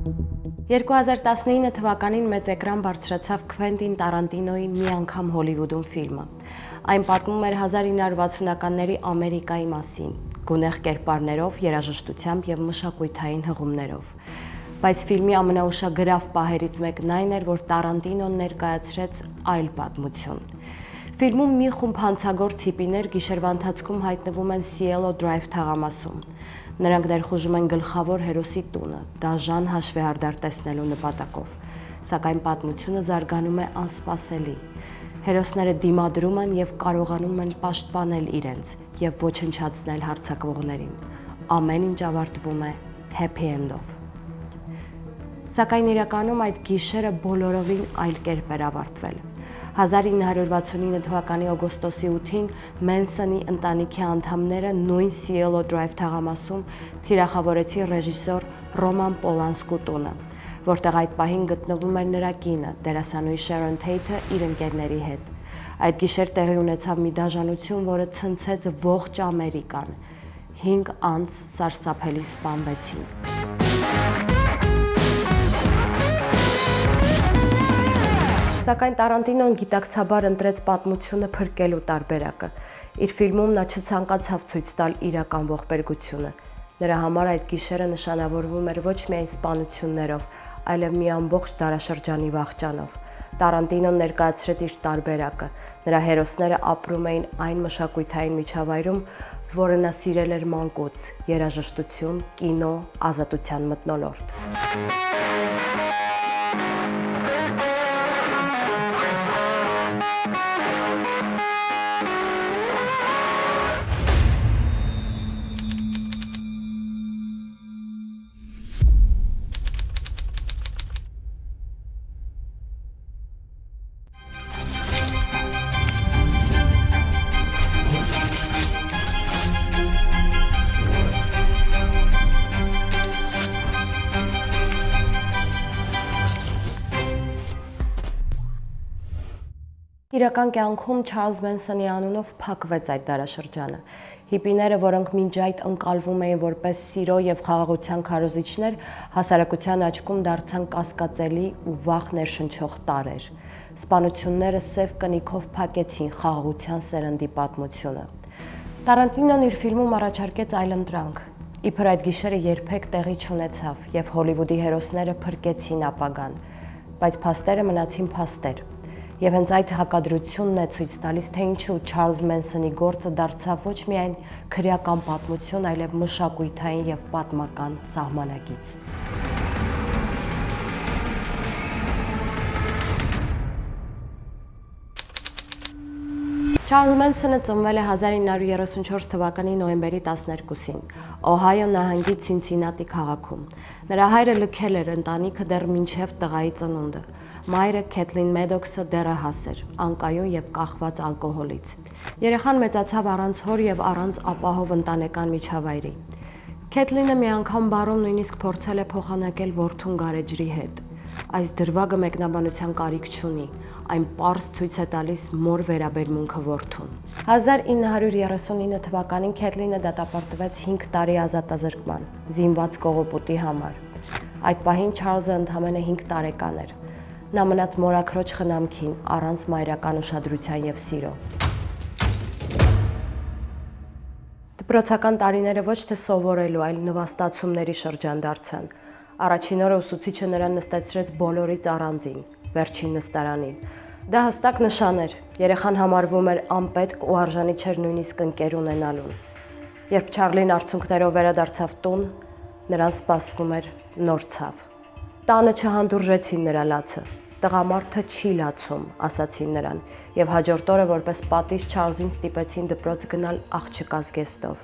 2019 թվականին մեծ էկրան բարձրացավ Քվենտին Տարանտինոյի «Մի անգամ Հոլիվուդում» ֆիլմը։ Այն պատմում էր 1960-ականների Ամերիկայի մասին, գունեղ կերպարներով, երաժշտությամբ եւ մշակութային հղումներով։ Բայց ֆիլմի ամենաուշագրավ պահերից մեկն այն էր, որ Տարանտինոն ներկայացրեց այլ պատմություն։ Ֆիլմում մի խումբ հանցագործ հիպիներ գիշերվա ընթացքում հայտնվում են Cielo Drive թաղամասում։ Նրանք ներխուժում են գլխավոր հերոսի տունը, դաժան հաշվեհարդար տեսնելու նպատակով, սակայն պատմությունը զարգանում է անսպասելի։ Հերոսները դիմադրում են եւ կարողանում են պաշտպանել իրենց եւ ոչնչացնել հարձակվողներին։ Ամեն ինչ ավարտվում է happy end-ով։ Սակայն իրականում այդ գիշերը բոլորովին այլ կերպ էր ավարտվել։ 1969 թվականի օգոստոսի 8-ին Մենսոնի ընտանիքի անդամները նույն Cielo Drive թաղամասում թիրախավորեցին ռեժիսոր Ռոման Պոլանսկու տունը, որտեղ այդ պահին գտնվում էր նրա կինը, դերասանուհի Շերոն Թեյթը իր ընկերների հետ։ Այդ գիշեր տեղի ունեցավ մի դաժանություն, որը ցնցեց ողջ Ամերիկան։ 5 անձ սարսափելի սպանվեցին։ Սակայն Տարանտինոն գիտակցաբար ընտրեց պատմությունը փրկելու տարբերակը։ Իր ֆիլմում նա չցանկացավ ցույց տալ իրական ողբերգությունը։ Նրա համար այդ գիշերը նշանավորվում էր ոչ միայն սպանություններով, այլև մի ամբողջ դարաշրջանի վախճանով։ Տարանտինոն ներկայացրեց իր տարբերակը։ Նրա հերոսները ապրում էին այն մշակութային միջավայրում, որը նա սիրել էր մանկուց՝ երաժշտություն, կինո, ազատության մթնոլորտ։ Իրական կյանքում Չարլզ Մենսոնի անունով փակվեց այդ դարաշրջանը։ Հիպիները, որոնք մինչ այդ ընկալվում էին որպես սիրո եւ խաղաղության քարոզիչներ, հասարակության աչքում դարձան կասկածելի ու վախ ներշնչող տարրեր։ Սպանությունները սև կնիքով փակեցին խաղաղության սերնդի պատմությունը։ Տարանտինոն իր ֆիլմում առաջարկեց այլընտրանք։ Իբր այդ գիշերը երբեք տեղի չունեցավ եւ Հոլիվուդի հերոսները փրկեցին ապագան, բայց փաստերը մնացին փաստեր։ Եվ հենց այդ հակադրությունն է ցույց տալիս, թե ինչու Չարլզ Մենսոնի գործը դարձավ ոչ միայն քրեական պատմություն, այլև մշակութային եւ պատմական սահմանագիծ։ Չարլզ Մենսոնը ծնվել է 1934 թվականի նոյեմբերի 12-ին, Օհայո նահանգի Ցինցինատի քաղաքում։ Նրա հայրը լքել էր ընտանիքը դեռ մինչև տղայի ծնունդը։ Մայրը Քեթլին Մեդոքսը դեռահաս էր, անկայուն եւ կախված ալկոհոլից։ Երեխան մեծացավ առանց հոր եւ առանց ապահով ընտանեկան միջավայրի։ Քեթլինը մի անգամ բարում նույնիսկ փորձել է փոխանակել որդուն գարեջրի հետ։ Այս դրվագը մեկնաբանության կարիք չունի, այն պարզ ցույց է տալիս մոր վերաբերմունքը որդուն։ 1939 թվականին Քեթլինը դատապարտվեց 5 տարի ազատազրկման, զինված կողոպուտի համար։ Այդ պահին Չարլզը ընդամենը 5 տարեկան էր։ Նա մնաց մորաքրոջ խնամքին, առանց մայրական ուշադրության եւ սիրո։ Դպրոցական տարիները ոչ թե սովորելու, այլ նվաստացումների շրջան դարձան։ Առաջին օրը ուսուցիչը նրան նստեցրեց բոլորից առանձին, վերջին նստարանին։ Դա հստակ նշան էր, երեխան համարվում էր անպետք ու արժանի չէր նույնիսկ ընկեր ունենալուն։ Երբ Չարլին արցունքներով վերադարձավ տուն, նրան սպասվում էր նոր ցավ։ Տանը չհանդուրժեցին նրա լացը։ Տղամարդը չի լացում, ասացին նրան, եւ հաջորդ օրը որպես պատիժ Չարլզին ստիպեցին դպրոց գնալ աղջկա զգեստով։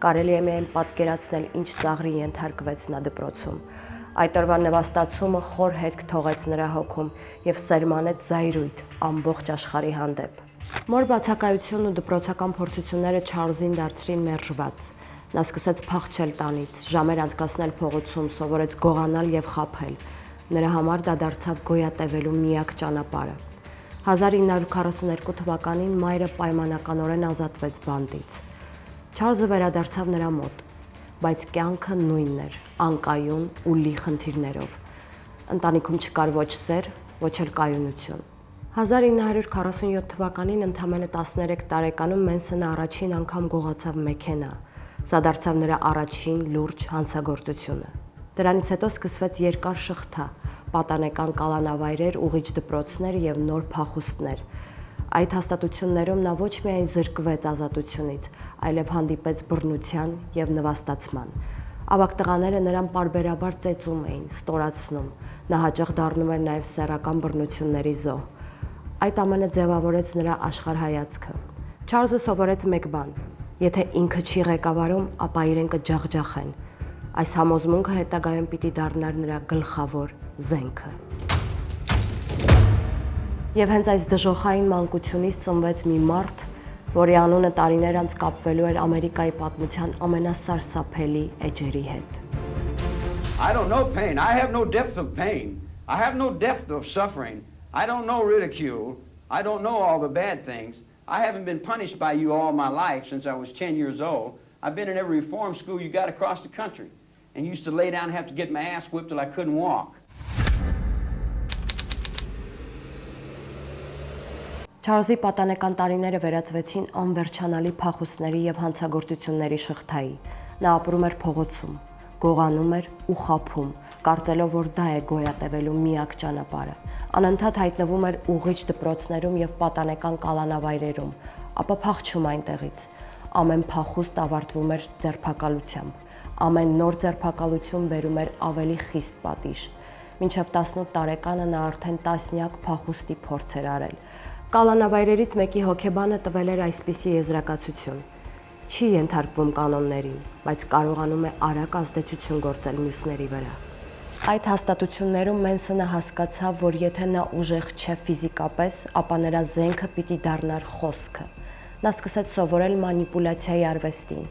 Կարելի է միայն պատկերացնել, ինչ ծաղրի ենթարկվեց նա դպրոցում։ Այդ օրվա նվաստացումը խոր հետք թողեց նրա հոգում եւ սերմանեց զայրույթ ամբողջ աշխարհի հանդեպ։ Մոր բացակայությունն ու դպրոցական փորձությունները Չարլզին դարձրին մերժված։ Նա սկսեց փախչել տանից, ժամեր անցկացնել փողոցում, սովորեց գողանալ եւ խաբել։ Նրա համար դա դարձավ գոյատևելու միակ ճանապարհը։ 1942 թվականին մայրը պայմանականորեն ազատվեց բանտից։ Չարլզը վերադարձավ նրա մոտ։ բայց կյանքը նույնն էր, անկայուն ու լի խնդիրներով։ Ընտանիքում չկար ոչ սեր, ոչ էլ կայունություն։ 1947 թվականին ընդամենը 13 տարեկանում Մենսոնը առաջին անգամ գողացավ մեքենա։ Սա դարձավ նրա առաջին լուրջ հանցագործությունը։ Դրանից հետո սկսվեց երկար շղթա, պատանեկան կալանավայրեր, ուղիչ դպրոցներ եւ նոր փախուստներ։ Այդ հաստատություններում նա ոչ միայն զրկվեց ազատությունից, այլև հանդիպեց բռնության եւ նվաստացման։ Ավագ տղաները նրան պարբերաբար ծեծում էին, ստորացնում։ Նա հաճախ դառնում էր նաեւ սեռական բռնությունների զոհ։ Այդ ամենը ձևավորեց նրա աշխարհայացքը։ Չարլզը սովորեց մեկ բան. եթե ինքը չի ղեկավարում, ապա իրեն կջախջախեն։ Այս համոզմունքը հետագայում պիտի դառնար նրա գլխավոր զենքը։ Եվ հենց այս դժոխային մանկությունից ծնվեց մի մարդ, որի անունը տարիներ անց կապվելու էր Ամերիկայի պատմության ամենասարսափելի էջերի հետ։ I don't know pain. I have no depth of pain. I have no depth of suffering. I don't know ridicule. I don't know all the bad things. I haven't been punished by you all my life since I was 10 years old. I've been in every reform school you got across the country and used to lay down and have to get my ass whipped till I couldn't walk. Չարլզի պատանեկան տարիները վերածվեցին անվերջանալի փախուստների եւ հանցագործությունների շղթայի։ Նա ապրում էր փողոցում, գողանում էր ու խաբում, կարծելով, որ դա է գոյատևելու միակ ճանապարհը։ Անընդհատ հայտնվում էր ուղիչ դպրոցներում եւ պատանեկան կալանավայրերում, ապա փախչում այնտեղից։ Ամեն փախուստ ավարտվում էր ձերբակալությամբ։ Ամեն նոր ձերբակալություն բերում էր ավելի խիստ պատիժ։ Մինչև 18 տարեկանը նա արդեն տասնյակ փախուստի փորձ էր արել։ Կալանավայրերից մեկի հոգեբանը տվել էր այսպիսի եզրակացություն. չի ենթարկվում կանոններին, բայց կարողանում է արագ ազդեցություն գործել մյուսների վրա։ Այդ հաստատություններում Մենսոնը հասկացավ, որ եթե նա ուժեղ չէ ֆիզիկապես, ապա նրա զենքը պիտի դառնար խոսքը։ Նա սկսեց սովորել մանիպուլյացիայի արվեստին։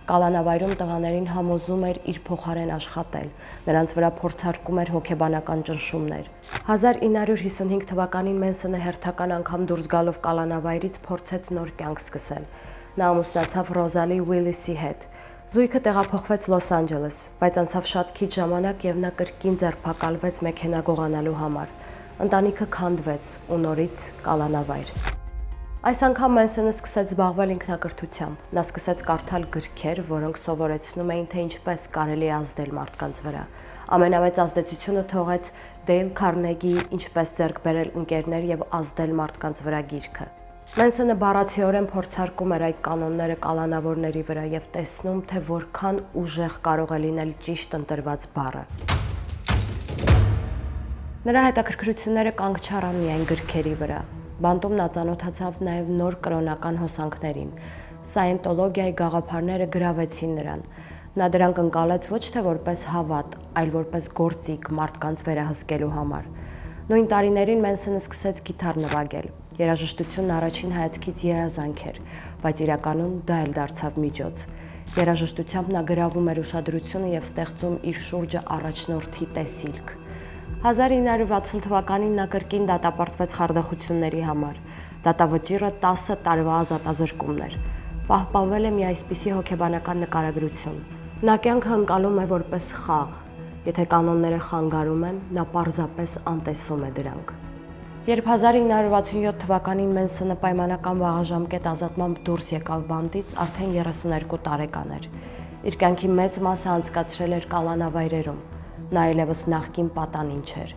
Կալանավայրում տղաներին համոզում էր իր փոխարեն աշխատել, նրանց վրա փորձարկում էր հոգեբանական ճնշումներ։ 1955 թվականին Մենսոնը հերթական անգամ դուրս գալով կալանավայրից փորձեց նոր կյանք սկսել։ Նա ամուսնացավ Ռոզալի Ուիլիսի հետ։ Զույգը տեղափոխվեց Լոս Անջելես, բայց անցավ շատ քիչ ժամանակ եւ նա կրկին ձերբակալվեց մեքենա գողանալու համար։ Ընտանիքը քանդվեց ու նորից կալանավայր։ Այս անգամ Մենսոնը սկսեց զբաղվել ինքնակրթությամբ։ Նա սկսեց կարդալ գրքեր, որոնք սովորեցնում էին, թե ինչպես կարելի է ազդել մարդկանց վրա։ Ամենամեծ ազդեցությունը թողեց Դեյլ Քարնեգիի «Ինչպես ձեռք բերել ընկերներ եւ ազդել մարդկանց վրա» գիրքը։ Մենսոնը բառացիորեն փորձարկում էր այդ կանոնները կալանավորների վրա եւ տեսնում, թե որքան ուժեղ կարող է լինել ճիշտ ընտրված բառը։ Նրա հետաքրքրությունները կանգ չառան միայն գրքերի վրա։ Բանտում նա ծանոթացավ նաև նոր կրոնական հոսանքներին։ Սաենտոլոգիայի գաղափարները գրավեցին նրան։ Նա դրանք ընկալեց ոչ թե որպես հավատ, այլ որպես գործիք մարդկանց վերահսկելու համար։ Նույն տարիներին Մենսոնը սկսեց գիտար նվագել։ Երաժշտությունն առաջին հայացքից երազանք էր, բայց իրականում դա էլ դարձավ միջոց։ Երաժշտությամբ նա գրավում էր ուշադրությունը եւ ստեղծում իր շուրջը առաջնորդի տեսիլք։ 1960 թվականին նա կրկին դատապարտվեց խարդախությունների համար։ Դատավճիռը 10 տարվա ազատազրկումն էր։ Պահպանվել է մի այսպիսի հոգեբանական նկարագրություն։ Նա կյանքը ընկալում է որպես խաղ։ Եթե կանոնները խանգարում են, նա պարզապես անտեսում է դրանք։ Երբ 1967 թվականին Մենսոնը պայմանական վաղաժամկետ ազատմամբ դուրս եկավ բանտից, արդեն 32 տարեկան էր։ Իր կյանքի մեծ մասը անցկացրել էր կալանավայրերում։ Նա այլևս նախկին պատանին չէր։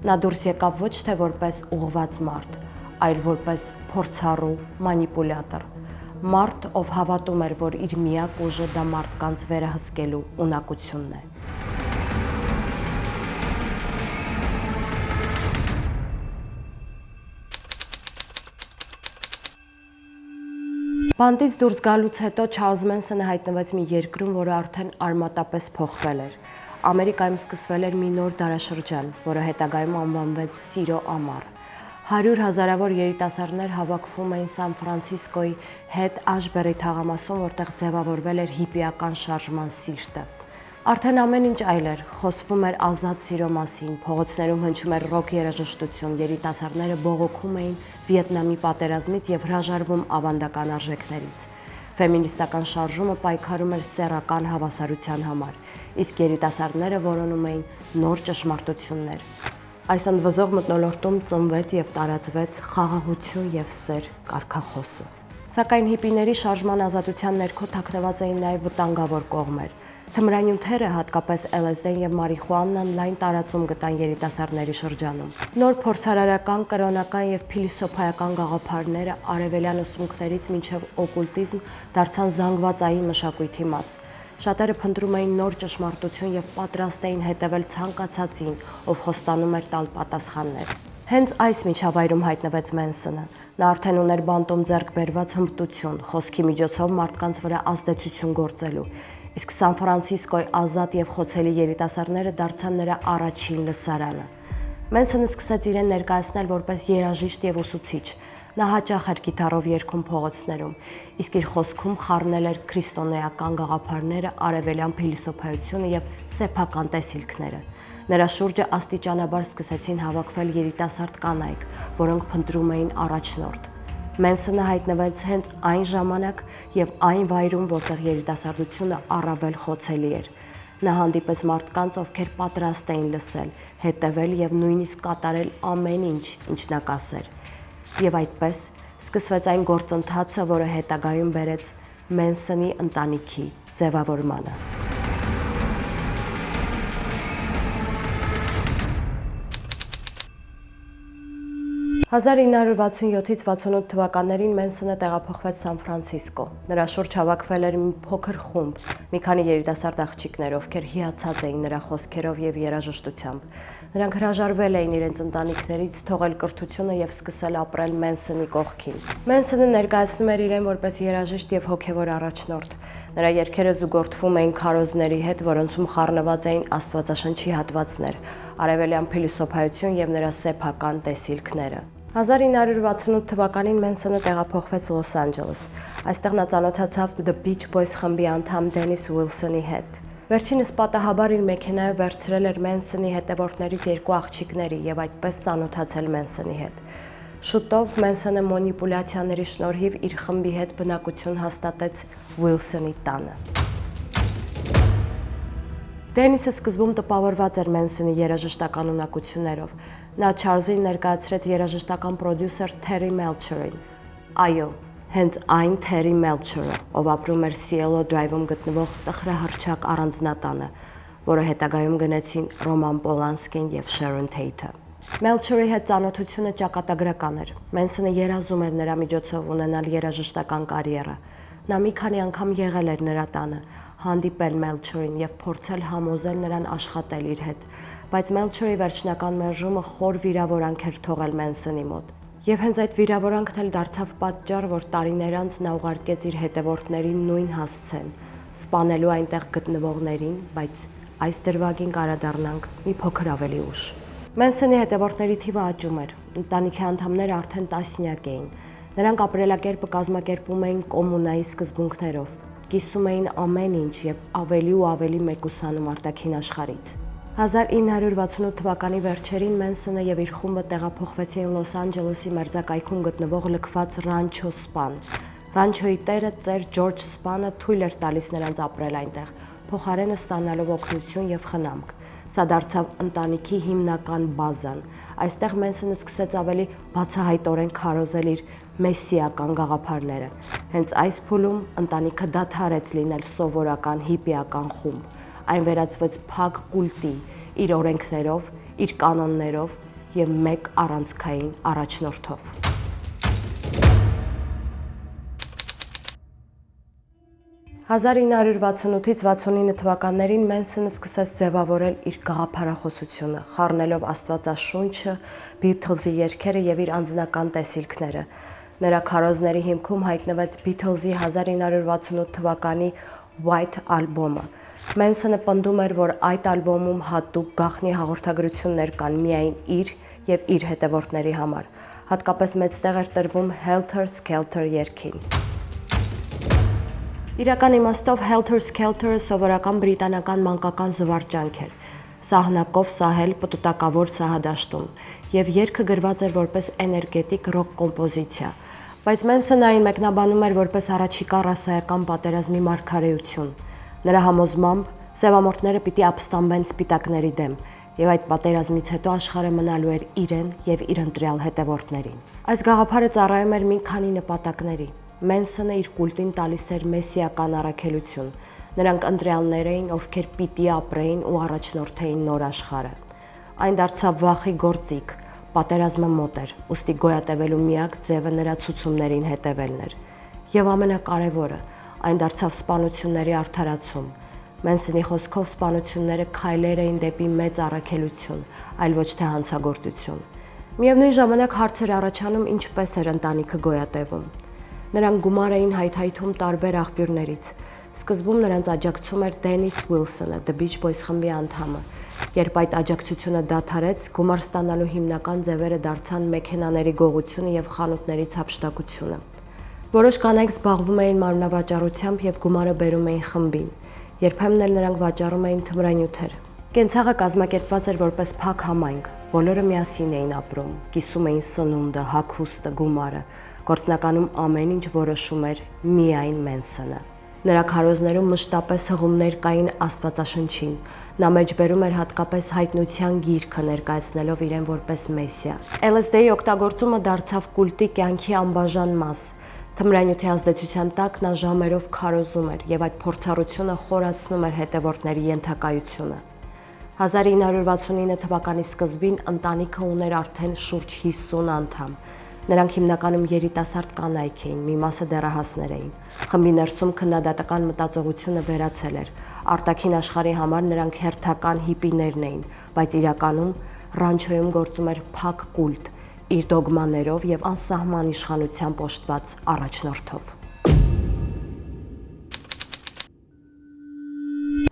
Նա դուրս եկավ ոչ թե որպես ուղղված մարդ, այլ որպես փորձառու մանիպուլյատոր։ Մարդ, ով հավատում էր, որ իր միակ ուժը դա մարդկանց վերահսկելու ունակությունն է։ Բանտից դուրս գալուց հետո Չարլզ Մենսոնը հայտնվեց մի երկրում, որը արդեն արմատապես փոխվել էր։ Ամերիկայում սկսվել էր մի նոր դարաշրջան, որը հետագայում անվանվեց Սիրո ամառ։ 100 հազարավոր երիտասարդներ հավաքվում էին Սան Ֆրանցիսկոյի հետ Աշբերի թաղամասում, որտեղ ձևավորվել էր հիպիական շարժման սիրտը։ Արդեն ամեն ինչ այլ էր, խոսվում էր ազատ սիրո մասին, փողոցներում հնչում էր ռոք երաժշտություն, երիտասարդները բողոքում էին Վիետնամի պատերազմից եւ հրաժարվում ավանդական արժեքներից։ Ֆեմինիստական շարժումը պայքարում էր սեռական հավասարության համար, իսկ երիտասարդները որոնում էին նոր ճշմարտություններ։ Այս ընդվզող մթնոլորտում ծնվեց եւ տարածվեց խաղաղություն եւ սեր կարգախոսը։ Սակայն հիպիների շարժման ազատության ներքո թաքնված էին նաեւ վտանգավոր կողմեր։ Թմրանյութերը, հատկապես LSD-ն եւ մարիխուանան լայն տարածում գտան երիտասարդների շրջանում։ Նոր փորձարարական, կրոնական եւ փիլիսոփայական գաղափարները արևելյան ուսմունքներից մինչեւ օկուլտիզմ դարձան զանգվածային մշակույթի մաս։ Շատերը փնտրում էին նոր ճշմարտություն եւ պատրաստ էին հետևել ցանկացածին, ով խոստանում էր տալ պատասխաններ։ Հենց այս միջավայրում հայտնվեց Մենսոնը։ Նա արդեն ուներ բանտում ձեռք բերված հմտություն, խոսքի միջոցով մարդկանց վրա ազդեցություն գործելու։ Իսկ Սան Ֆրանցիսկոյի ազատ եւ խոցելի երիտասարդները դարձան նրա առաջին լսարանը։ Մենսոնը սկսեց իրեն ներկայացնել որպես երաժիշտ եւ ուսուցիչ։ Նա հաճախ էր գիտարով երգում փողոցներում, իսկ իր խոսքում խառնել էր քրիստոնեական գաղափարները, արևելյան փիլիսոփայությունը եւ սեփական տեսիլքները։ Նրա շուրջը աստիճանաբար սկսեցին հավաքվել երիտասարդ կանայք, որոնք փնտրում էին առաջնորդ։ Մենսոնը հայտնվեց հենց այն ժամանակ եւ այն վայրում, որտեղ երիտասարդությունը առավել խոցելի էր։ Նա հանդիպեց մարդկանց, ովքեր պատրաստ էին լսել, հետևել եւ նույնիսկ կատարել ամեն ինչ, ինչ նա կասեր։ Եվ այդպես սկսվեց այն գործընթացը, որը հետագայում բերեց Մենսոնի ընտանիքի ձևավորմանը։ 1967-ից 68 թվականներին Մենսոնը տեղափոխվեց Սան Ֆրանցիսկո։ Նրա շուրջ հավաքվել էր մի փոքր խումբ, մի քանի երիտասարդ աղջիկներ, ովքեր հիացած էին նրա խոսքերով եւ երաժշտությամբ։ Նրանք հրաժարվել էին իրենց ընտանիքներից, թողել կրթությունը եւ սկսել ապրել Մենսոնի կողքին։ Մենսոնը ներկայացնում էր իրեն որպես երաժիշտ եւ հոգեվոր առաջնորդ։ Նրա երգերը զուգորդվում էին քարոզների հետ, որոնցում խառնված էին աստվածաշնչի հատվածներ, արևելյան փիլիսոփայություն եւ նրա սեփական տեսիլքները։ 1968 թվականին Մենսոնը տեղափոխվեց Լոս Անջելես։ Այստեղ նա ծանոթացավ The Beach Boys խմբի անդամ Դենիս Ուիլսոնի հետ։ Վերջինս պատահաբար իր մեքենայով վերցրել էր Մենսոնի հետևորդներից երկու աղջիկների եւ այդպես ծանոթացել Մենսոնի հետ։ Շուտով Մենսոնը մանիպուլյացիաների շնորհիվ իր խմբի հետ բնակություն հաստատեց Ուիլսոնի տանը։ Դենիսը սկզբում տպավորված էր Մենսոնի երաժշտական ունակություններով։ Նա Չարլզին ներկայացրեց երաժշտական պրոդյուսեր Թերի Մելչերին։ Այո, հենց այն Թերի Մելչերը, ով ապրում էր Cielo Drive-ում գտնվող տխրահռչակ առանձնատանը, որը հետագայում գնեցին Ռոման Պոլանսկին եւ Շերոն Թեյթը։ Մելչերի հետ ծանոթությունը ճակատագրական էր։ Մենսոնը երազում էր նրա միջոցով ունենալ երաժշտական կարիերա։ Նա մի քանի անգամ եղել էր նրա տանը, հանդիպել Մելչերին եւ փորձել համոզել նրան աշխատել իր հետ, բայց Մելչերի վերջնական մերժումը խոր վիրավորանք էր թողել Մենսոնի մոտ։ Եվ հենց այդ վիրավորանքն էլ դարձավ պատճառ, որ տարիներ անց նա ուղարկեց իր հետևորդներին նույն հասցեն, սպանելու այնտեղ գտնվողներին, բայց այս դրվագին կարադառնանք մի փոքր ավելի ուշ։ Մենսոնի հետևորդների թիվը աճում էր, ընտանիքի անդամները արդեն տասնյակ էին։ Նրանք ապրելակերպը կազմակերպում էին կոմունայի սկզբունքներով, կիսում էին ամեն ինչ եւ ավելի ու ավելի մեկուսանում արտաքին աշխարհից։ 1968 թվականի վերջերին Մենսոնը եւ իր խումբը տեղափոխվեցին Լոս Անջելեսի մերձակայքում գտնվող լքված Ռանչո Սպան։ Ռանչոյի տերը ծեր Ջորջ Սպանը թույլ էր տալիս նրանց ապրել այնտեղ, փոխարենը ստանալով օգնություն եւ խնամք։ Սա դարձավ ընտանիքի հիմնական բազան։ Այստեղ Մենսոնը սկսեց ավելի բացահայտորեն քարոզել իր մեսսիական գաղափարները։ Հենց այս փուլում ընտանիքը դադարեց լինել սովորական հիպիական խումբ։ Այն վերածվեց փակ կուլտի, իր օրենքներով, իր կանոններով եւ մեկ առանցքային առաջնորդով։ 1968-ից 69 թվականներին Մենսոնը սկսեց ձևավորել իր գաղափարախոսությունը, խառնելով Աստվածաշունչը, Բիթլզի երգերը եւ իր անձնական տեսիլքները։ Նրա քարոզների հիմքում հայտնվեց Բիթլզի 1968 թվականի White ալբոմը։ Մենսոնը պնդում էր, որ այդ ալբոմում հատուկ գաղտնի հաղորդագրություններ կան միայն իր եւ իր հետևորդների համար։ Հատկապես մեծ տեղ էր տրվում Helter Skelter երգին։ Իրական իմաստով Helter Skelter-ը սովորական բրիտանական մանկական զվարճանք էր։ Սահնակով սահել պտուտակավոր սահադաշտում, եւ երգը գրված էր որպես էներգետիկ ռոք կոմպոզիցիա։ Բայց Մենսոնը այն մեկնաբանում էր որպես առաջիկա ռասայական պատերազմի մարգարեություն։ Նրա համոզմամբ սևամորթները պիտի ապստամբեն սպիտակների դեմ, եւ այդ պատերազմից հետո աշխարհը մնալու էր իրեն եւ իր ընտրյալ հետևորդներին։ Այս գաղափարը ծառայում էր մի քանի նպատակների։ Մենսոնը իր կուլտին տալիս էր մեսիական առաքելություն։ Նրանք ընտրյալներ էին, ովքեր պիտի ապրեին ու առաջնորդեին նոր աշխարհը։ Այն դարձավ վախի գործիք, պատերազմը մոտ էր, ուստի գոյատևելու միակ ձևը նրա ցուցումներին հետևելն էր։ Եվ ամենակարևորը, այն դարձավ սպանությունների արդարացում։ Մենսոնի խոսքով սպանությունները քայլեր էին դեպի մեծ առաքելություն, այլ ոչ թե հանցագործություն։ Միևնույն ժամանակ հարցեր առաջանում ինչպես էր ընտանիքը գոյատևում։ Նրանք գումար էին հայթայթում տարբեր աղբյուրներից։ Սկզբում նրանց աջակցում էր Դենիս Ուիլսոնը, The Beach Boys խմբի անդամը։ Երբ այդ աջակցությունը դադարեց, գումար ստանալու հիմնական ձևերը դարձան մեքենաների գողությունը եւ խանութներից հափշտակությունը։ Որոշ կանայք զբաղվում էին մարմնավաճառությամբ եւ գումարը բերում էին խմբին։ Երբեմն էլ նրանք վաճառում էին թմրանյութեր։ Կենցաղը կազմակերպված էր որպես փակ համայնք։ Բոլորը միասին էին ապրում, կիսում էին սնունդը, հագուստը, գումարը։ Գործնականում ամեն ինչ որոշում էր միայն Մենսոնը։ Նրա քարոզներում մշտապես հղումներ կային Աստվածաշնչին։ Նա մեջբերում էր հատկապես հայտնության գիրքը, ներկայացնելով իրեն որպես մեսիա։ LSD-ի օգտագործումը դարձավ կուլտի կյանքի անբաժան մաս։ Թմրանյութի ազդեցության տակ նա ժամերով քարոզում էր եւ այդ փորձառությունը խորացնում էր հետևորդների ենթակայությունը։ 1969 թվականի սկզբին ընտանիքը ուներ արդեն շուրջ 50 անդամ։ Նրանք հիմնականում երիտասարդ կանայք էին, մի մասը դեռահասներ էին։ Խմբի ներսում քննադատական մտածողությունը վերացել էր։ Արտաքին աշխարհի համար նրանք հերթական հիպիներն էին, բայց իրականում ռանչոյում գործում էր փակ կուլտ, իր դոգմաներով եւ անսահման իշխանությամբ օժտված առաջնորդով։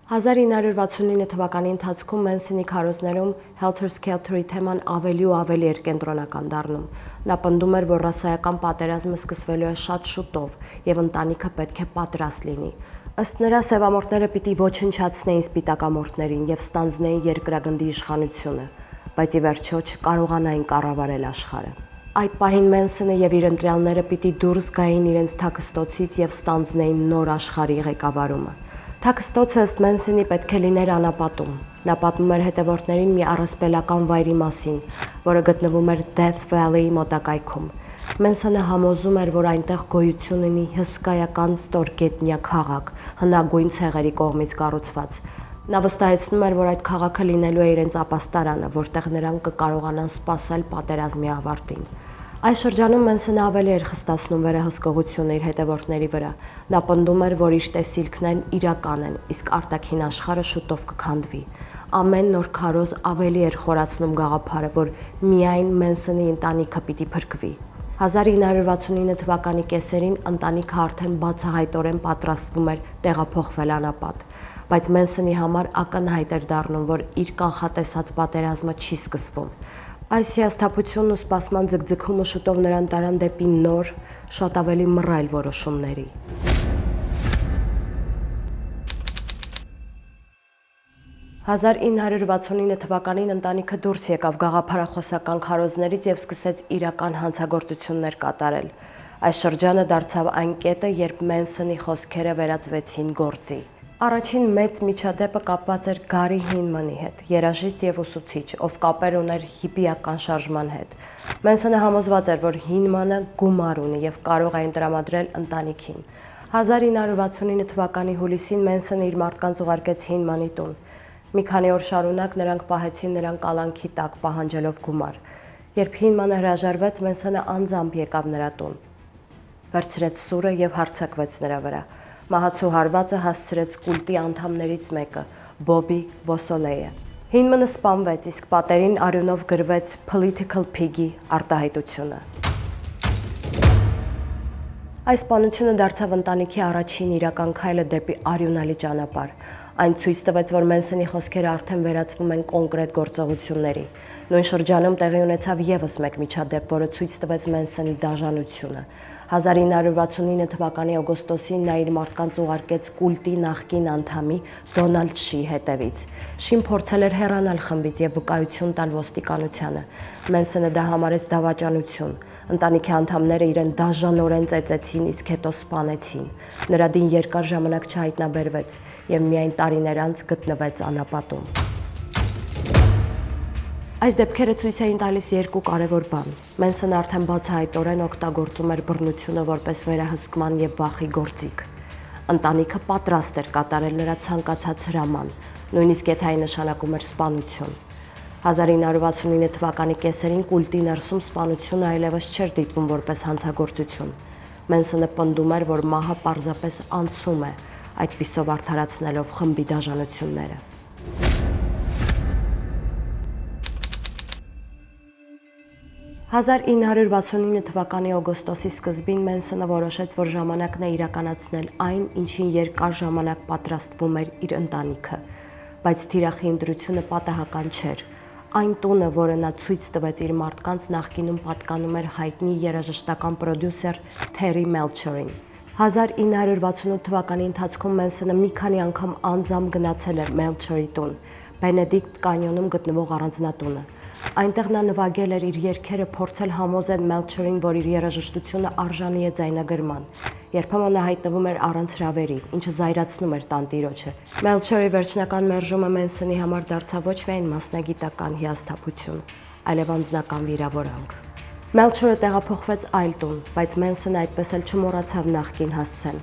1969 թվականի ընթացքում Մենսոնի քարոզներում Helter Skelter-ի թեման ավելի ու ավելի էր կենտրոնական դառնում։ Նա պնդում էր, որ ռասայական պատերազմը սկսվելու է շատ շուտով եւ ընտանիքը պետք է պատրաստ լինի։ Ըստ նրա սևամորթները պիտի ոչնչացնեին սպիտակամորթներին եւ ստանձնեին երկրագնդի իշխանությունը, բայց ի վերջո չկարողանային կառավարել աշխարհը։ Այդ պահին Մենսոնը եւ իր ընտրյալները պիտի դուրս գային իրենց թաքստոցից եւ ստանձնեին նոր աշխարհի ղեկավարումը։ Թաքստոցը ըստ Մենսոնի պետք է լիներ անապատում։ Նա պատմում էր հետևորդներին մի առասպելական վայրի մասին, որը գտնվում էր Death Valley-ի մոտակայքում։ Մենսոնը համոզում էր, որ այնտեղ գոյություն ունի հսկայական ստորգետնյա քաղաք, հնագույն ցեղերի կողմից կառուցված։ Նա վստահեցնում էր, որ այդ քաղաքը լինելու է իրենց ապաստարանը, որտեղ նրանք կկարողանան սպասել պատերազմի ավարտին։ Այս շրջանում Մենսոնը ավելի էր խստացնում վերահսկողությունը իր հետևորդների վրա։ Նա պնդում էր, որ իր տեսիլքներն իրական են, իսկ արտաքին աշխարհը շուտով կքանդվի։ Ամեն նոր քարոզ ավելի էր խորացնում գաղափարը, որ միայն Մենսոնի ընտանիքը պիտի փրկվի։ 1969 թվականի կեսերին ընտանիքը արդեն բացահայտորեն պատրաստվում էր տեղափոխվել անապատ, բայց Մենսոնի համար ակնհայտ էր դառնում, որ իր կանխատեսած պատերազմը չի սկսվում։ Այս հիասթափությունն ու սպասման ձգձգումը շուտով նրան տարան դեպի նոր, շատ ավելի մռայլ որոշումների։ 1969 թվականին ընտանիքը դուրս եկավ գաղափարախոսական քարոզներից եւ սկսեց իրական հանցագործություններ կատարել։ Այս շրջանը դարձավ այն կետը, երբ Մենսոնի խոսքերը վերածվեցին գործի։ Առաջին մեծ միջադեպը կապված էր Գարի Հինմանի հետ, երաժիշտ եւ ուսուցիչ, ով կապեր ուներ հիպիական շարժման հետ։ Մենսոնը համոզված էր, որ Հինմանը գումար ունի եւ կարող է այն տրամադրել ընտանիքին։ 1969 թվականի հուլիսին Մենսոնը իր մարդկանց ուղարկեց Հինմանի տուն։ Մի քանի օր շարունակ նրանք պահեցին նրան կալանքի տակ, պահանջելով գումար։ Երբ Հինմանը հրաժարվեց, Մենսոնը անձամբ եկավ նրա տուն։ Վերցրեց սուրը եւ հարձակվեց նրա վրա։ Մահացու հարվածը հասցրեց կուլտի անդամներից մեկը, Բոբի Բոսոլեյը։ Հինմանը սպանվեց, իսկ պատերին արյունով գրվեց Political Pig-ի արտահայտությունը։ Այս սպանությունը դարձավ ընտանիքի առաջին իրական քայլը դեպի արյունալի ճանապարհ։ Այն ցույց տվեց, որ Մենսոնի խոսքերը արդեն վերածվում են կոնկրետ գործողությունների։ Նույն շրջանում տեղի ունեցավ եւս մեկ միջադեպ, որը ցույց տվեց Մենսոնի դաժանությունը։ 1969 թվականի օգոստոսին նա իր մարդկանց ուղարկեց կուլտի նախկին անդամի Դոնալդ Շի հետևից։ Շին փորձել էր հեռանալ խմբից եւ վկայություն տալ ոստիկանությանը։ Մենսոնը դա համարեց դավաճանություն։ Ընտանիքի անդամները իրեն դաժանորեն ծեծեցին, իսկ հետո սպանեցին։ Նրա դին երկար ժամանակ չհայտնաբերվեց եւ միայն տարիներ անց գտնվեց անապատում։ Այս դեպքերը ցույց էին տալիս երկու կարևոր բան։ Մենսոնը արդեն բացահայտորեն օգտագործում էր բռնությունը որպես վերահսկման եւ վախի գործիք։ Ընտանիքը պատրաստ էր կատարել նրա ցանկացած հրաման, նույնիսկ եթե այն նշանակում էր սպանություն։ 1969 թվականի կեսերին կուլտի ներսում սպանությունը այլևս չէր դիտվում որպես հանցագործություն։ Մենսոնը պնդում էր, որ մահը պարզապես անցում է, այդպիսով արդարացնելով խմբի դաժանությունները։ 1969 թվականի օգոստոսի սկզբին Մենսոնը որոշեց, որ ժամանակն է իրականացնել այն, ինչին երկար ժամանակ պատրաստվում էր իր ընտանիքը, բայց թիրախի ընտրությունը պատահական չէր։ Այն տունը, որը նա ցույց տվեց իր մարդկանց, նախկինում պատկանում էր հայտնի երաժշտական պրոդյուսեր Թերի Մելչերին։ 1968 թվականի ընթացքում Մենսոնը մի քանի անգամ անձամբ գնացել էր Մելչերի տուն, Բենեդիկտ կանյոնում գտնվող առանձնատունը։ Այնտեղ նա նվագել էր իր երգերը, փորձել համոզել Մելչերին, որ իր երաժշտությունը արժանի է ձայնագրման։ Երբեմն նա հայտնվում էր առանց հրավերի, ինչը զայրացնում էր տանտիրոջը։ Մելչերի վերջնական մերժումը Մենսոնի համար դարձավ ոչ միայն մասնագիտական հիասթափություն, այլև անձնական վիրավորանք։ Մելչերը տեղափոխվեց այլ տուն, բայց Մենսոնը այդպես էլ չմոռացավ նախկին հասցեն։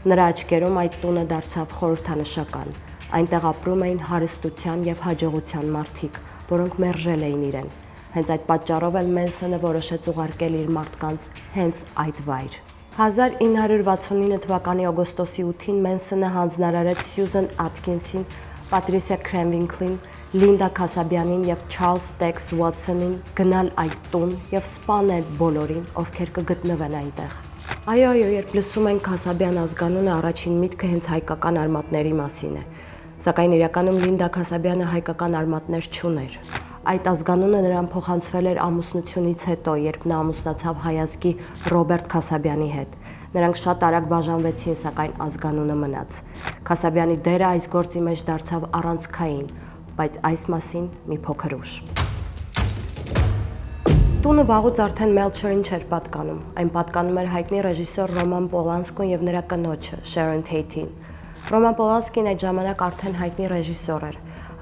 Նրա աչքերում այդ տունը դարձավ խորհրդանշական։ Այնտեղ ապրում էին հարստության եւ հաջողության մարդիկ, որոնք մերժել էին իրեն։ Հենց այդ պատճառով էլ Մենսոնը որոշեց ուղարկել իր մարդկանց հենց այդ վայր։ 1969 թվականի օգոստոսի 8-ին Մենսոնը հանձնարարեց Սյուզան Աթքինսին, Պատրիսիա Քրենվինքլին, Լինդա Քասաբյանին եւ Չարլզ Տեքս Ուոտսոնին գնալ այդ տուն եւ սպանել բոլորին, ովքեր կգտնվեն այնտեղ։ Այո, երբ լսում ենք Քասաբյան ազգանունը, առաջին միտքը հենց հայկական արմատների մասին է։ Սակայն իրականում Լինդա Քասաբյանը հայկական արմատներ չուներ։ Այդ ազգանունը նրան փոխանցվել էր ամուսնությունից հետո, երբ նա ամուսնացավ հայազգի Ռոբերտ Քասաբյանի հետ։ Նրանք շատ արագ բաժանվեցին, սակայն ազգանունը մնաց։ Քասաբյանի դերը այս գործի մեջ դարձավ առանցքային, բայց այս մասին մի փոքր ուշ։ Տունը վաղուց արդեն Մելչերին չէր պատկանում։ Այն պատկանում էր հայտնի ռեժիսոր Ռոման Պոլանսկուն եւ նրա կնոջը Շերոն Թեյթին։ Ռոման Պոլանսկին այդ ժամանակ արդեն հայտնի ռեժիսոր էր։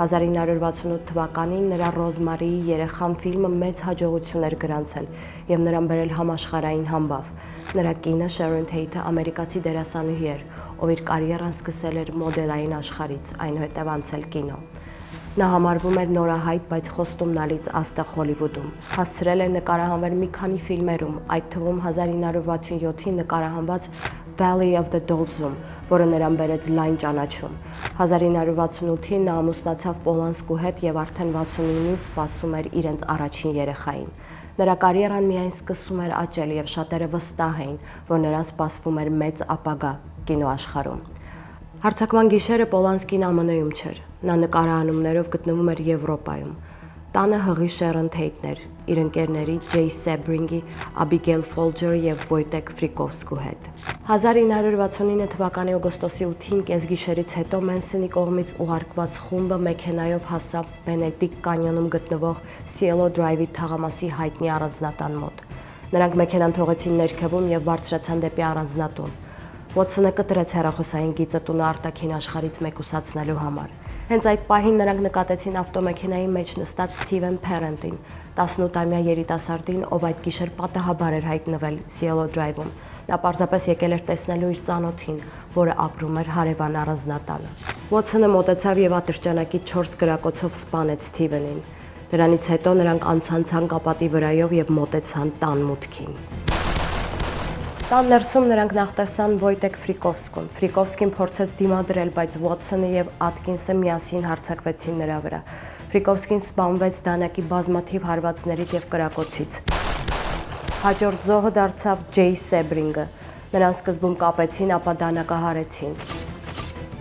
1968 թվականին նրա Ռոզմարիի երեխան ֆիլմը մեծ հաջողություն էր գրանցել եւ նրան բերել համաշխարհային համբավ։ Նրա կինը Շերոն Թեյթը ամերիկացի դերասանուհի էր, ով իր կարիերան սկսել էր մոդելային աշխարհից, այնուհետև անցել կինո։ Նա համարվում էր նորահայտ, բայց խոստումնալից աստղ Հոլիվուդում։ Հասցրել էր նկարահանվել մի քանի ֆիլմերում, այդ թվում 1967-ին նկարահանված Valley of the Dolls-ում, որը նրան բերեց լայն ճանաչում։ 1968-ին նա ամուսնացավ Պոլանսկու հետ եւ արդեն 69-ին սպասում էր իրենց առաջին երեխային։ Նրա կարիերան միայն սկսում էր աճել եւ շատերը վստահ էին, որ նրան սպասվում էր մեծ ապագա կինոաշխարհում։ Հարձակման գիշերը Պոլանսկին ԱՄՆ-ում չէր։ Նա նկարահանումներով գտնվում էր Եվրոպայում։ Տանը հղի Շերոն Թեյթն էր, իր ընկերների Ջեյ Սեբրինգի, Աբիգեյլ Ֆոլջերի եւ Վոյտեկ Ֆրիկովսկու հետ։ 1969 թվականի օգոստոսի 8-ին կեսգիշերից հետո Մենսոնի կողմից ուղարկված խումբը մեքենայով հասավ Բենեդիկտ կանյոնում գտնվող Cielo Drive-ի թաղամասի հայտնի առանձնատան մոտ։ Նրանք մեքենան թողեցին ներքևում եւ բարձրացան դեպի առանձնատուն։ Ոթսոնը կտրեց հեռախոսային գիծը տունը արտաքին աշխարհից մեկուսացնելու համար։ Հենց այդ պահին նրանք նկատեցին ավտոմեքենայի մեջ նստած Սթիվեն Փերենտին, 18-ամյա երիտասարդին, ով այդ գիշեր պատահաբար էր հայտնվել Cielo Drive-ում։ Նա պարզապես եկել էր տեսնելու իր ծանոթին, որը ապրում էր հարևան առանձնատանը։ Ոթսոնը մոտեցավ եւ ատրճանակի 4 գրակոցով սպանեց Սթիվենին։ Դրանից հետո նրանք անցան ցանկապատի վրայով եւ մոտեցան տան մուտքին։ Տան ներսում նրանք նախ տեսան Վոյտեկ Ֆրիկովսկուն։ Ֆրիկովսկին փորձեց դիմադրել, բայց Ոթսոնը եւ Աթքինսը միասին հարձակվեցին նրա վրա։ Ֆրիկովսկին սպանվեց դանակի բազմաթիվ հարվածներից եւ կրակոցից։ Հաջորդ զոհը դարձավ Ջեյ Սեբրինգը։ Նրան սկզբում կապեցին, ապա դանակահարեցին։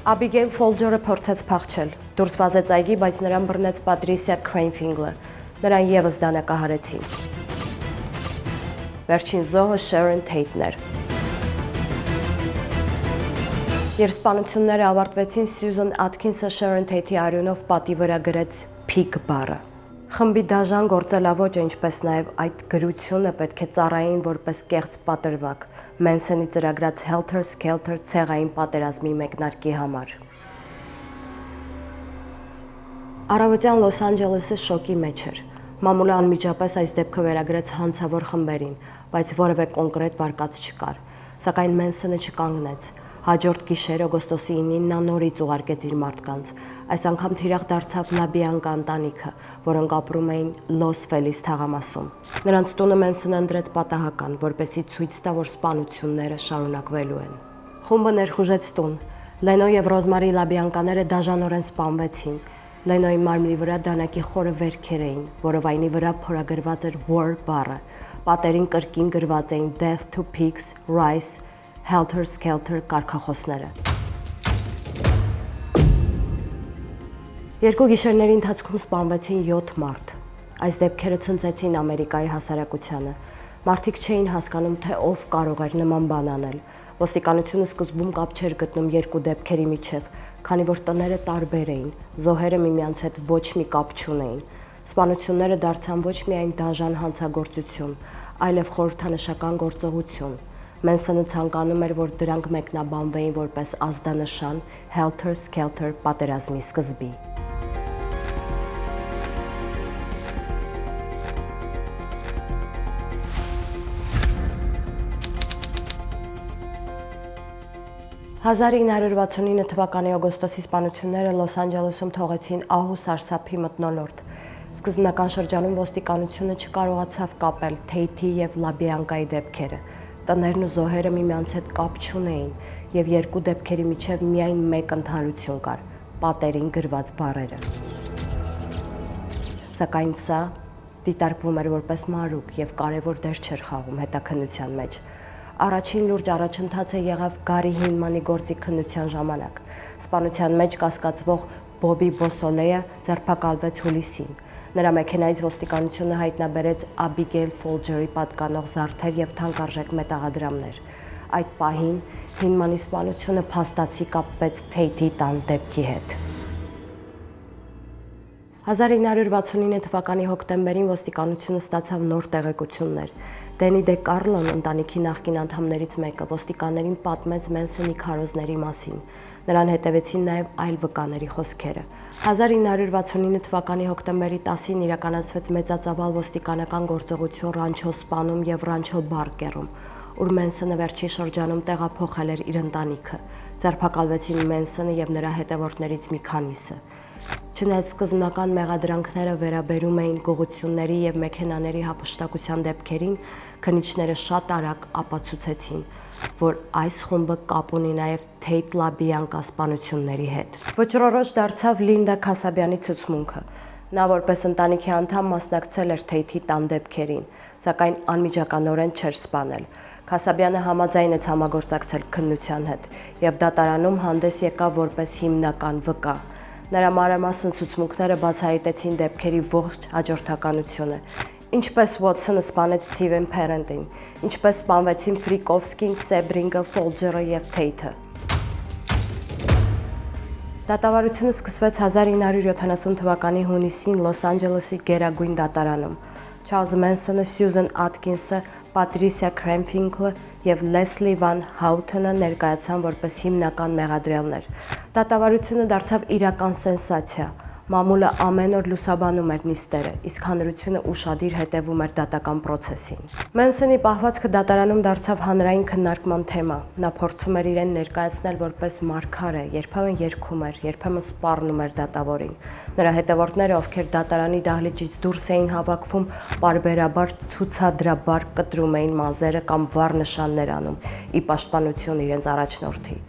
Աբիգեյլ Ֆոլջերը փորձեց փախչել։ Դուրս վազեց այգի, բայց նրան բռնեց Պատրիսիա Քրենվինքլը։ Նրան եւս դանակահարեցին։ Վերջին զոհը Sharon Tate-ն էր։ Երբ սպանությունները ավարտվեցին, Սյուզան Աթքինսը Sharon Tate-ի արյունով պատի վրա գրեց «Pig» բառը։ Խմբի դաժան գործելավոճը, ինչպես նաև այդ գրությունը պետք է ծառայեին որպես կեղծ պատրվակ Մենսոնի ծրագրած Helter Skelter ցեղային պատերազմի մեկնարկի համար։ Առավոտյան Լոս Անջելեսը շոկի մեջ էր։ Մամուլը անմիջապես այս դեպքը վերագրեց հանցավոր խմբերին, բայց որևէ կոնկրետ վարկած չկար։ Սակայն Մենսոնը չկանգնեց։ Հաջորդ գիշեր օգոստոսի 9-ին նա նորից ուղարկեց իր մարդկանց։ Այս անգամ թիրախ դարձավ Լաբիանկա ընտանիքը, որոնք ապրում էին Լոս Ֆելիս թաղամասում։ Նրանց տունը Մենսոնը ընտրեց պատահական, որպեսզի ցույց տա, որ սպանությունները շարունակվելու են։ Խումբը ներխուժեց տուն։ Լենո եւ Ռոզմարի Լաբիանկաները դաժանորեն սպանվեցին։ Լենոյի մարմնի վրա դանակի խորը վերքեր էին, որովայնի վրա փորագրված էր war բառը։ Պատերին կրկին գրված էին Death to Pigs, Rice, Helter Skelter կարգախոսները։ Երկու գիշերների ընթացքում սպանվեցին 7 մարդ։ Այս դեպքերը ցնցեցին Ամերիկայի հասարակությանը։ Մարդիկ չէին հասկանում, թե ով կարող էր նման բան անել։ Ոստիկանությունը սկզբում կապ չէր գտնում երկու դեպքերի միջև, քանի որ տները տարբեր էին, զոհերը միմյանց հետ ոչ մի կապ չունեին։ Սպանությունները դարձան ոչ միայն դաժան հանցագործություն, այլև խորհրդանշական գործողություն։ Մենսոնը ցանկանում էր, որ դրանք մեկնաբանվեին որպես ազդանշան Helter Skelter պատերազմի սկզբի։ «1969 թվականի օգոստոսի սպանությունները Լոս Անջելեսում թողեցին ահ ու սարսափի մթնոլորտ։ Սկզբնական շրջանում ոստիկանությունը չկարողացավ կապել Թեյթի եւ Լաբիանկայի դեպքերը։ Տներն ու զոհերը միմյանց հետ կապ չունեին, եւ երկու դեպքերի միջև միայն մեկ ընդհանրություն կար՝ պատերին գրված բառերը։ Սակայն սա դիտարկվում էր որպես մարուկ եւ կարեւոր դեր չէր խաղում հետաքննության մեջ։ Առաջին լուրջ առաջընթացը եղավ Գարի Հինմանի գործի քննության ժամանակ։ Սպանության մեջ կասկածվող Բոբի Բոսոլեը ձերբակալվեց հուլիսին։ Նրա մեքենայից ոստիկանությունը հայտնաբերեց Աբիգեյլ Ֆոլջերի պատկանող զարդեր եւ թանկարժեք մետաղադրամներ։ Այդ պահին Հինմանի սպանությունը փաստացի կապվեց Թեյթի տան դեպքի հետ։ 1969 թվականի հոկտեմբերին ոստիկանությունը ստացավ նոր տեղեկություններ։ Դենի Դե Կարլոն, ընտանիքի նախկին անդամներից մեկը, ոստիկաններին պատմեց Մենսոնի քարոզների մասին։ Նրան հետևեցին նաև այլ վկաների խոսքերը։ 1969 թվականի հոկտեմբերի 10-ին իրականացվեց մեծածավալ ոստիկանական գործողություն Ռանչո Սպանում եւ Ռանչո Բարկերում, ուր Մենսոնը վերջին շրջանում տեղափոխել էր իր ընտանիքը։ Ձերբակալվեցին Մենսոնը եւ նրա հետևորդներից մի քանիսը։ Չնայած սկզբնական մեղադրանքները վերաբերում էին գողությունների եւ մեքենաների հափշտակության դեպքերին, քննիչները շատ արագ ապացուցեցին, որ այս խումբը կապ ունի նաեւ Թեյթ Լաբիանկա սպանությունների հետ։ Վճռորոշ դարձավ Լինդա Քասաբյանի ցուցմունքը։ Նա որպես ընտանիքի անդամ մասնակցել էր Թեյթի տան դեպքերին, սակայն անմիջականորեն չէր սպանել։ Քասաբյանը համաձայնեց համագործակցել քննության հետ եւ դատարանում հանդես եկավ որպես հիմնական վկա։ Նրա մանրամասն ցուցմունքները բացահայտեցին դեպքերի ողջ հաջորդականությունը, ինչպես Ոթսոնը սպանեց Սթիվեն Փերենտին, ինչպես սպանվեցին Ֆրիկովսկին, Սեբրինգը, Ֆոլջերը եւ Թեյթը։ Դատավարությունը սկսվեց 1970 թվականի հունիսին Լոս Անջելեսի Գերագույն դատարանում։ Չարլզ Մենսոնը, Սյուզան Աթքինսը, Պատրիսիա Քրեմֆինգլը եւ Լեսլի Վան Հաութենը ներկայացան որպես հիմնական մեղադրյալներ։ Դատավարությունը դարձավ իրական սենսացիա։ Մամուլը ամեն օր լուսաբանում էր նիստերը, իսկ հանրությունը ուշադիր հետևում էր դատական պրոցեսին։ Մենսոնի պահվածքը դատարանում դարձավ հանրային քննարկման թեմա։ Նա փորձում էր իրեն ներկայացնել որպես մարգարե, երբեմն երգում էր, երբեմն սպառնում էր դատավորին։ Նրա հետևորդները, ովքեր դատարանի դահլիճից դուրս էին հավաքվում, պարբերաբար ցուցադրաբար կտրում էին մազերը կամ վառ նշաններ անում՝ ի պաշտպանություն իրենց առաջնորդի։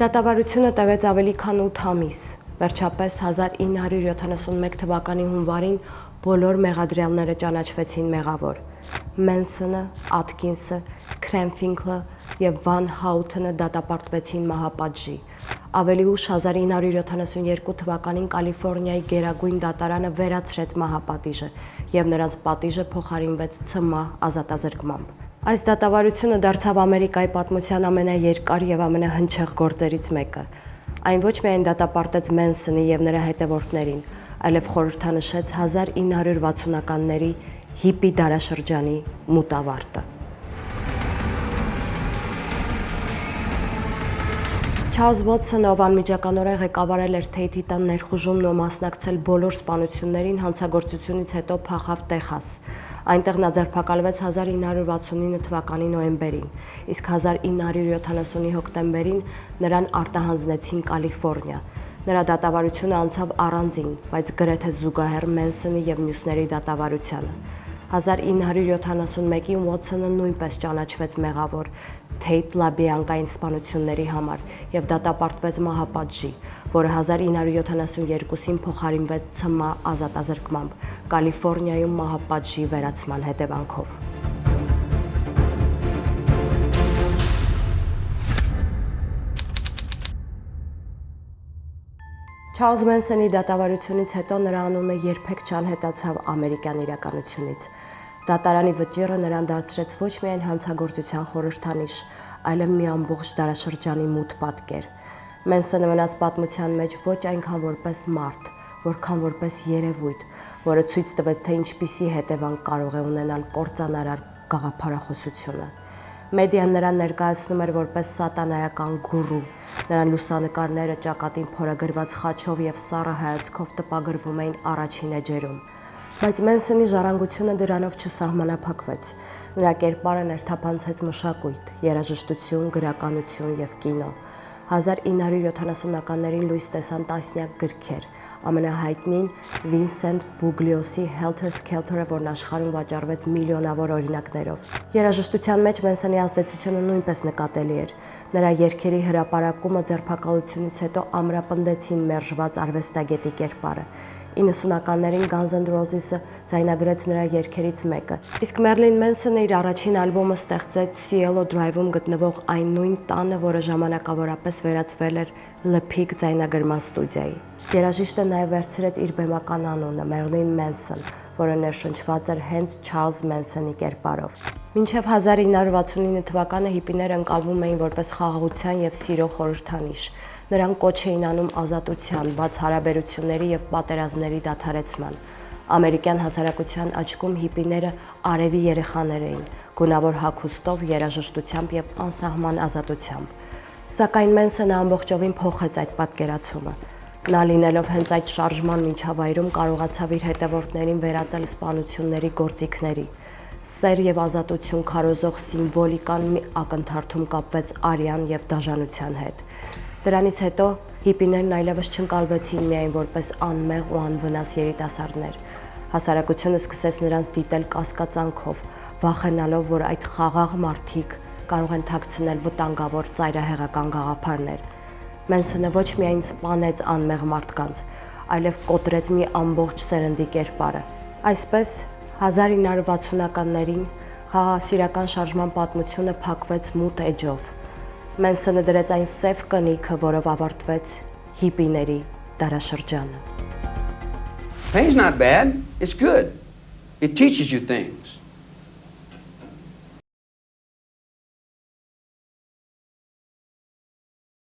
Դատավարությունը տևեց ավելի քան 8 ամիս։ Վերջապես 1971 թվականի հունվարին բոլոր մեղադրյալները ճանաչվեցին մեղավոր։ Մենսոնը, Աթքինսը, Քրեմֆինգլը եւ Վան Հաութենը դատապարտվեցին մահապատժի։ Ավելի ուշ 1972 թվականին Կալիֆոռնիայի Գերագույն դատարանը վերացրեց մահապատիժը եւ նրանց պատիժը փոխարինվեց ցմահ ազատազրկմամբ։ Այս դատավարությունը դարձավ Ամերիկայի պատմության ամենաերկար եւ ամենահնչեղ գործերից մեկը։ Այն ոչ միայն դատապարտեց Մենսոնի եւ նրա հետևորդներին, այլև խորհրդանշեց 1960-ականների հիպի դարաշրջանի մութավարտը։ Չարլզ Վոթսոնը, ով անմիջականորեն ղեկավարել էր Թեյթի տան ներխուժումն ու մասնակցել բոլոր սպանություններին, հանցագործությունից հետո փախավ Տեխաս։ Այնտեղ նա ձերբակալվեց 1969 թվականի նոյեմբերին, իսկ 1970-ի հոկտեմբերին նրան արտահանձնեցին Կալիֆոռնիա։ Նրա դատավարությունը անցավ առանձին, բայց գրեթե զուգահեռ Մենսոնի եւ մյուսների դատավարությանը։ 1971-ին Վոթսոնը նույնպես ճանաչվեց մեղավոր Թեյթ լաբիանկային սպանությունների համար եւ դատապարտվեց մահապատժի, որը 1972-ին փոխարինվեց ՑՄ ազատազրկմամբ Կալիֆոռնիայում մահապատժի վերացման հետևանքով։ Չարլզ Մենսոնի դատավարությունից հետո նրա անունը երբեք չանհետացավ ամերիկյան իրականությունից։ Դատարանի վճիռը նրան դարձրեց ոչ միայն հանցագործության խորհրդանիշ, այլև մի ամբողջ դարաշրջանի մութ պատկեր։ Մենսոնը մնաց պատմության մեջ ոչ այնքան որպես մարդ, որքան որպես երևույթ, որը ցույց տվեց, թե ինչպիսի հետևանք կարող է ունենալ կործանարար գաղափարախոսությունը։ Մեդիան նրան ներկայացնում էր որպես սատանայական գուրու, նրան լուսանկարները ճակատին փորագրված խաչով եւ սառը հայացքով տպագրվում էին առաջին էջերում։ Բայց Մենսոնի ժառանգությունը դրանով չսահմանափակվեց։ Նրա կերպարը ներթափանցեց մշակույթ, երաժշտություն, գրականություն եւ կինո։ 1970-ականներին լույս տեսան տասնյակ գրքեր, ամենահայտնին Վինսենտ Բուգլիոսի Helter Skelter-ը, որն աշխարհում վաճառվեց միլիոնավոր օրինակներով։ Երաժշտության մեջ Մենսոնի ազդեցությունը նույնպես նկատելի էր։ Նրա երգերի հրապարակումը ձերբակալությունից հետո ամրապնդեցին մերժված արվեստագետի կերպարը։ 90-ականներին Guns N' Roses-ը ձայնագրեց նրա երգերից մեկը, իսկ Մերլին Մենսոնը իր առաջին ալբոմը ստեղծեց Cielo Drive-ում գտնվող այն նույն տանը, որը ժամանակավորապես վերածվել էր Lepic ձայնագրման ստուդիայի։ Երաժիշտը նաև վերցրեց իր բեմական անունը Մերլին Մենսոն, որը ներշնչված էր հենց Չարլզ Մենսոնի կերպարով։ Մինչև 1969 թվականը հիպիները ընկալվում էին որպես խաղաղության եւ սիրո խորհրդանիշ։ Նրանք կոչ էին անում ազատության, բաց հարաբերությունների եւ պատերազմների դադարեցման։ Ամերիկյան հասարակության աչքում հիպիները արևի երեխաներ էին, գունավոր հագուստով, երաժշտությամբ եւ անսահման ազատությամբ։ Սակայն Մենսոնը ամբողջովին փոխեց այդ պատկերացումը։ Նա լինելով հենց այդ շարժման միջավայրում կարողացավ իր հետևորդներին վերածել սպանությունների գործիքների։ Սեր եւ ազատություն քարոզող սիմվոլիկան մի ակնթարթում կապվեց արյան եւ դաժանության հետ։ Դրանից հետո հիպիներն այլևս չընկալվեցին միայն որպես անմեղ ու անվնաս երիտասարդներ։ Հասարակությունը սկսեց նրանց դիտել կասկածանքով, վախենալով, որ այդ խաղաղ մարդիկ կարող են թաքցնել վտանգավոր ծայրահեղական գաղափարներ։ Մենսոնը ոչ միայն սպանեց անմեղ մարդկանց, այլև կոտրեց մի ամբողջ սերնդի կերպարը։ Այսպես 1960-ականներին խաղաղասիրական շարժման պատմությունը փակվեց մութ էջով։ Մենսոնը դրեց այն սև կնիքը, որով ավարտվեց հիպիների դարաշրջանը։ Pain's not bad, it's good. It teaches you things.